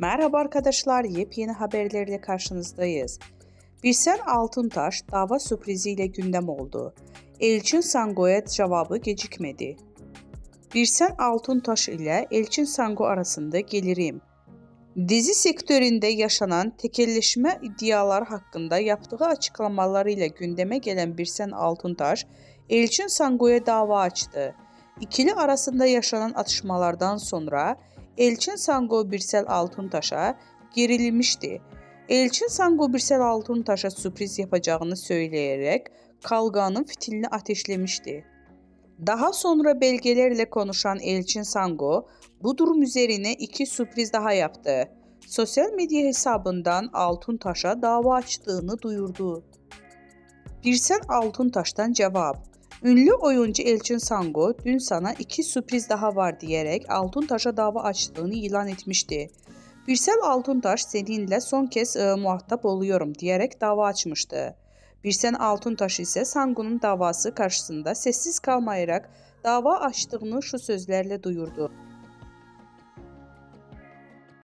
Merhaba arkadaşlar, yepyeni haberlerle karşınızdayız. Birsen Altuntaş dava sürpriziyle gündem oldu. Elçin Sango'ya cevabı gecikmedi. Birsen Altuntaş ile Elçin Sango arasında gelirim. Dizi sektöründe yaşanan tekelleşme iddiaları hakkında yaptığı açıklamalarıyla gündeme gelen Birsen Altuntaş, Elçin Sango'ya dava açtı. İkili arasında yaşanan atışmalardan sonra Elçin Sango Birsel Altuntaş'a gerilmişti. Elçin Sango Birsel Altuntaş'a sürpriz yapacağını söyleyerek kavganın fitilini ateşlemişti. Daha sonra belgelerle konuşan Elçin Sango bu durum üzerine iki sürpriz daha yaptı. Sosyal medya hesabından Altuntaş'a dava açtığını duyurdu. Birsen Altuntaş'tan cevap. Ünlü oyuncu Elçin Sango dün sana iki sürpriz daha var diyerek Altuntaş'a dava açtığını ilan etmişti. Birsel Altuntaş seninle son kez muhatap oluyorum diyerek dava açmıştı. Birsen Altuntaş ise Sango'nun davası karşısında sessiz kalmayarak dava açtığını şu sözlerle duyurdu.